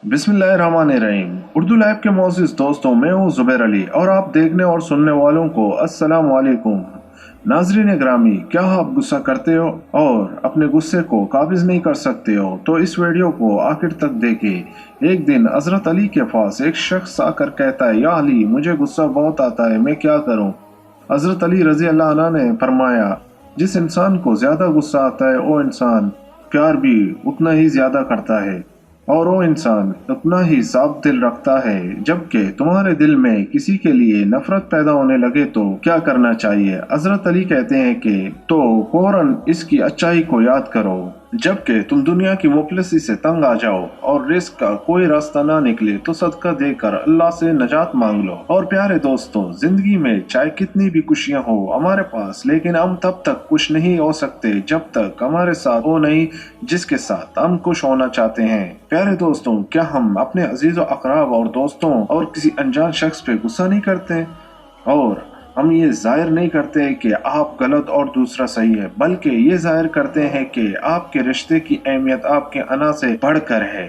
बिस्मिल्लाहिर्रहमानिर्रहीम। उर्दू लाइव के मोअज़्ज़िज़ दोस्तों, मैं हूँ ज़ुबैर अली और आप देखने और सुनने वालों को अस्सलाम वालेकुम। नाज़रीन ग्रामी, क्या आप गुस्सा करते हो और अपने गुस्से को काबिज़ नहीं कर सकते हो? तो इस वीडियो को आखिर तक देखें। एक दिन हज़रत अली के पास एक शख्स आकर कहता है, या अली, मुझे गुस्सा बहुत आता है, मैं क्या करूँ? हज़रत अली रज़ी अल्लाह अन्हु ने फरमाया, जिस इंसान को ज़्यादा गुस्सा आता है वो इंसान प्यार भी उतना ही ज़्यादा करता है और वो इंसान उतना ही साफ दिल रखता है। जबकि तुम्हारे दिल में किसी के लिए नफरत पैदा होने लगे तो क्या करना चाहिए? हजरत अली कहते हैं कि तो फौरन इसकी अच्छाई को याद करो। जबकि तुम दुनिया की मुफलिसी से तंग आ जाओ और रिस्क का कोई रास्ता ना निकले तो सदका देकर अल्लाह से नजात मांग लो। और प्यारे दोस्तों, जिंदगी में चाहे कितनी भी खुशियां हो हमारे पास, लेकिन हम तब तक खुश नहीं हो सकते जब तक हमारे साथ वो नहीं जिसके साथ हम खुश होना चाहते हैं। प्यारे दोस्तों, क्या हम अपने अजीज़ अकराब और दोस्तों और किसी अनजान शख्स पे गुस्सा नहीं करते और हम ये जाहिर नहीं करते कि आप गलत और दूसरा सही है, बल्कि ये जाहिर करते हैं कि आपके रिश्ते की अहमियत आपके अना से बढ़कर है।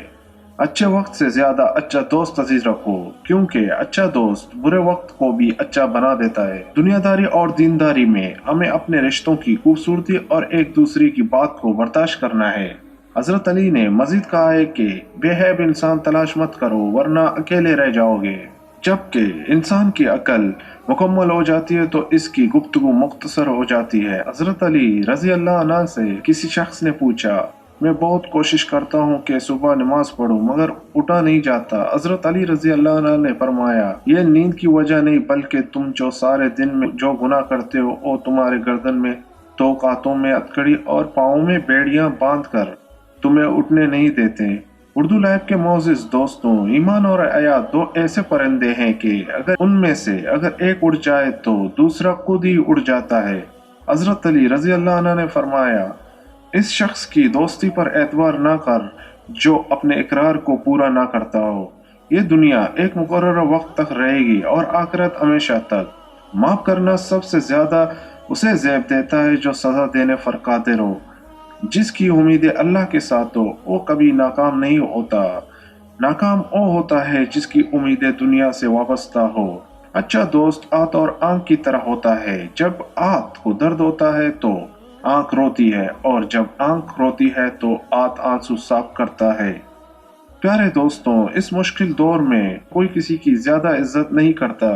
अच्छे वक्त से ज्यादा अच्छा दोस्त अजीज रखो, क्योंकि अच्छा दोस्त बुरे वक्त को भी अच्छा बना देता है। दुनियादारी और दीनदारी में हमें अपने रिश्तों की खूबसूरती और एक दूसरे की बात को बर्दाश्त करना है। हजरत अली ने मजीद कहा है कि बेहैब इंसान तलाश मत करो वरना अकेले रह जाओगे। जबकि इंसान की अकल मुकम्मल हो जाती है तो इसकी गुफ्तगू मुख्तसर हो जाती है। हजरत अली रजी अल्लाह अन्हु से किसी शख्स ने पूछा, मैं बहुत कोशिश करता हूँ कि सुबह नमाज पढ़ूं मगर उठा नहीं जाता। हजरत अली रजी अल्लाह अन्हु ने फरमाया, ये नींद की वजह नहीं बल्कि तुम जो सारे दिन में जो गुनाह करते हो वो तुम्हारे गर्दन में दो कांतों में हथकड़ी और पाँव में बेड़ियां बांध कर तुम्हें उठने नहीं देते। उर्दू लाइव के मोअज़्ज़िज़ दोस्तों, ईमान और हया दो ऐसे परिंदे हैं कि अगर उनमें से अगर एक उड़ जाए तो दूसरा खुद ही उड़ जाता है। हजरत अली रजी अल्लाह अन्हु ने फरमाया, इस शख्स की दोस्ती पर एतबार ना कर जो अपने इकरार को पूरा ना करता हो। ये दुनिया एक मुकर्रर वक्त तक रहेगी और आखिरत हमेशा तक। माफ करना सबसे ज्यादा उसे ज़ैब देता है जो सजा देने पर कादिर हो। जिसकी उम्मीदें अल्लाह के साथ हो वो कभी नाकाम नहीं होता। नाकाम वो होता है जिसकी उम्मीदें दुनिया से वाबस्ता हो। अच्छा दोस्त आंत और आंख की तरह होता है। जब आंत को दर्द होता है तो आंख रोती है और जब आंख रोती है तो आंत आंसू साफ करता है। प्यारे दोस्तों, इस मुश्किल दौर में कोई किसी की ज्यादा इज्जत नहीं करता,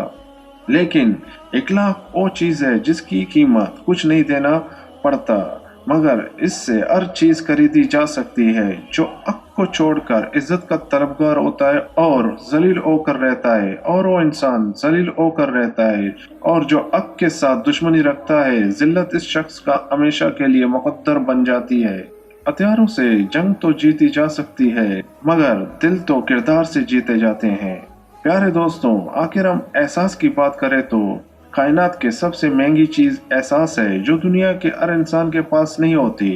लेकिन इखलाक वो चीज है जिसकी कीमत कुछ नहीं देना पड़ता मगर इससे हर चीज खरीदी जा सकती है। जो हक को छोड़कर इज्जत का तलबगार होता है और जलील होकर रहता है और वो इंसान जलील होकर रहता है, और जो हक के साथ दुश्मनी रखता है जिल्लत इस शख्स का हमेशा के लिए मुकद्दर बन जाती है। हथियारों से जंग तो जीती जा सकती है मगर दिल तो किरदार से जीते जाते हैं। प्यारे दोस्तों, आखिर हम एहसास की बात करें तो कायनात के सबसे महंगी चीज एहसास है जो दुनिया के हर इंसान के पास नहीं होती।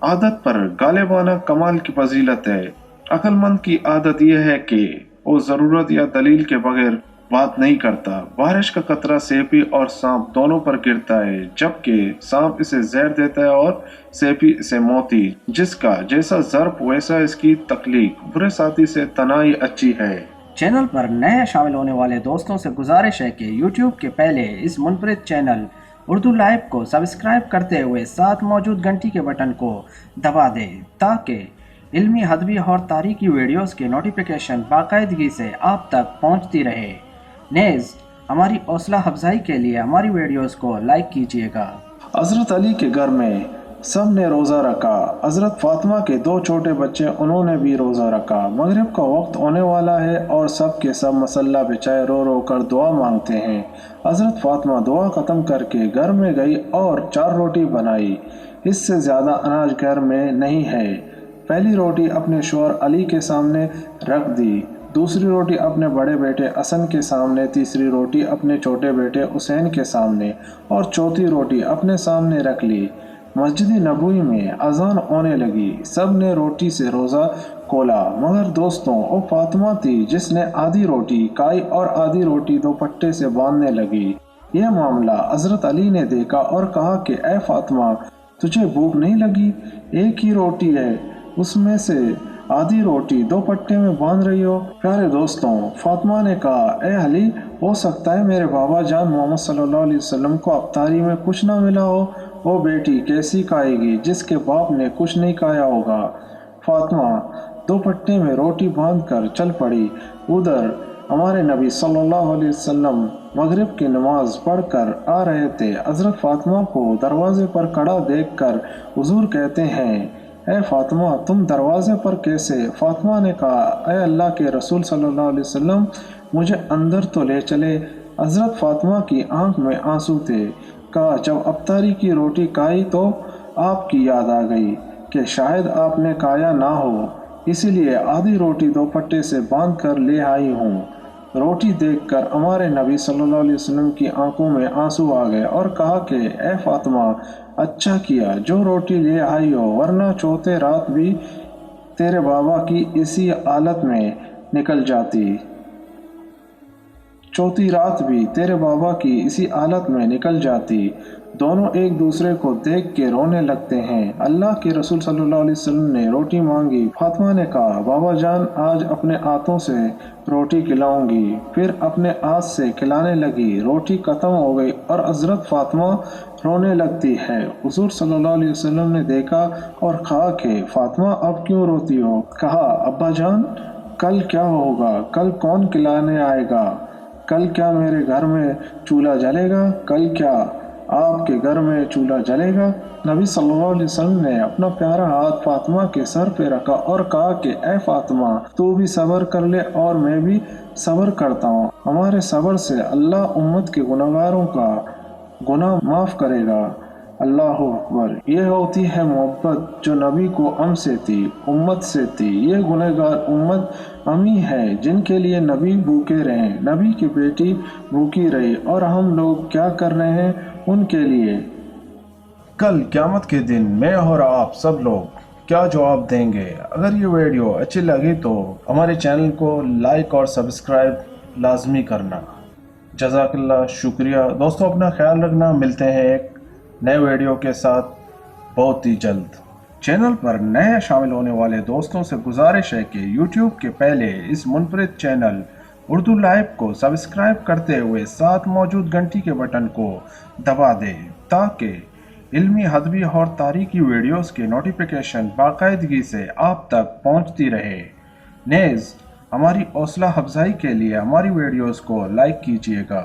आदत पर गालिबाना कमाल की फजीलत है। अक्लमंद की आदत यह है कि वो जरूरत या दलील के बगैर बात नहीं करता। बारिश का कतरा सेपी और सांप दोनों पर गिरता है, जबकि सांप इसे जहर देता है और सेपी इसे मोती। जिसका जैसा ज़र्फ वैसा इसकी तकलीफ। बुरे साथी से तनाई अच्छी है। चैनल पर नए शामिल होने वाले दोस्तों से गुजारिश है कि YouTube के पहले इस मुनफरिद चैनल उर्दू लाइव को सब्सक्राइब करते हुए साथ मौजूद घंटी के बटन को दबा दें ताकि इल्मी, अदबी और तारीखी वीडियोस की नोटिफिकेशन बाकायदगी से आप तक पहुंचती रहे। नेज़ हमारी हौसला अफजाई के लिए हमारी वीडियोस को लाइक कीजिएगा। हजरत अली के घर में सब ने रोज़ा रखा। हजरत फातिमा के दो छोटे बच्चे, उन्होंने भी रोज़ा रखा। मगरिब का वक्त होने वाला है और सब के सब मसल्ला बिछाए रो रो कर दुआ मांगते हैं। हजरत फातिमा दुआ ख़त्म करके घर में गई और 4 रोटी बनाई। इससे ज़्यादा अनाज घर में नहीं है। पहली रोटी अपने शौहर अली के सामने रख दी, दूसरी रोटी अपने बड़े बेटे हसन के सामने, तीसरी रोटी अपने छोटे बेटे हुसैन के सामने और चौथी रोटी अपने सामने रख ली। मस्जिद नबवी में अजान होने लगी। सब ने रोटी से रोज़ा खोला मगर दोस्तों वो फातिमा थी जिसने आधी रोटी खाई और आधी रोटी दोपट्टे से बांधने लगी। यह मामला हजरत अली ने देखा और कहा कि ए फातिमा, तुझे भूख नहीं लगी? एक ही रोटी है, उसमें से आधी रोटी दो पट्टे में बांध रही हो। प्यारे दोस्तों, फातिमा ने कहा, ए अली, हो सकता है मेरे बाबा जान मोहम्मद सल्लल्लाहु अलैहि वसल्लम को अफ्तारी में कुछ ना मिला हो। वो बेटी कैसी खाएगी जिसके बाप ने कुछ नहीं खाया होगा। फातिमा दो पट्टे में रोटी बांध कर चल पड़ी। उधर हमारे नबी सल्लल्लाहु अलैहि वसल्लम मगरिब की नमाज पढ़कर आ रहे थे। हज़रत फातिमा को दरवाजे पर खड़ा देखकर हुजूर कहते हैं, ए फातिमा, तुम दरवाजे पर कैसे? फातिमा ने कहा, ए अल्लाह के रसूल सल्लल्लाहु अलैहि वसल्लम, मुझे अंदर तो ले चले। हज़रत फातिमा की आंख में आंसू थे। कहा, जब अफ्तारी की रोटी खाई तो आपकी याद आ गई कि शायद आपने खाया ना हो, इसीलिए आधी रोटी दो पट्टे से बांध कर ले आई हूँ। रोटी देखकर हमारे नबी सल्लल्लाहु अलैहि वसल्लम की आंखों में आंसू आ गए और कहा कि ए फातिमा, अच्छा किया जो रोटी ले आई हो, वरना चौथे रात भी तेरे बाबा की इसी हालत में निकल जाती। चौथी रात भी तेरे बाबा की इसी हालत में निकल जाती। दोनों एक दूसरे को देख के रोने लगते हैं। अल्लाह के रसूल सल्लल्लाहु अलैहि वसल्लम ने रोटी मांगी। फातिमा ने कहा, बाबा जान, आज अपने हाथों से रोटी खिलाऊंगी। फिर अपने हाथ से खिलाने लगी। रोटी खत्म हो गई और हज़रत फातिमा रोने लगती है। हुजूर सल्लल्लाहु अलैहि वसल्लम ने देखा और कहा कि फातिमा, अब क्यों रोती हो? कहा, अब्बा जान, कल क्या होगा? कल कौन खिलाने आएगा? कल क्या मेरे घर में चूल्हा जलेगा? कल क्या आपके घर में चूल्हा जलेगा? नबी सल्लल्लाहु अलैहि वसल्लम ने अपना प्यारा हाथ फातिमा के सर पे रखा और कहा कि ए फातिमा, तू भी सब्र कर ले और मैं भी सब्र करता हूँ। हमारे सब्र से अल्लाह उम्मत के गुनहगारों का गुनाह माफ़ करेगा। अल्लाह अकबर। ये होती है मोहब्बत जो नबी को हमसे थी, उम्मत से थी। ये गुनहगार उम्मत हम ही है जिनके लिए नबी भूखे रहे, नबी की बेटी भूखी रही, और हम लोग क्या कर रहे हैं उनके लिए। कल क़यामत के दिन मैं और आप सब लोग क्या जवाब देंगे? अगर ये वीडियो अच्छी लगी तो हमारे चैनल को लाइक और सब्सक्राइब लाजमी करना। जज़ाकल्लाह, शुक्रिया। दोस्तों, अपना ख्याल रखना। मिलते हैं एक नए वीडियो के साथ बहुत ही जल्द। चैनल पर नए शामिल होने वाले दोस्तों से गुजारिश है कि YouTube के पहले इस मुनफरिद चैनल उर्दू लाइव को सब्सक्राइब करते हुए साथ मौजूद घंटी के बटन को दबा दें ताकि इल्मी, अदबी और तारीखी वीडियोस की नोटिफिकेशन बाकायदगी से आप तक पहुंचती रहे। नेज़ हमारी हौसला अफजाई के लिए हमारी वीडियोस को लाइक कीजिएगा।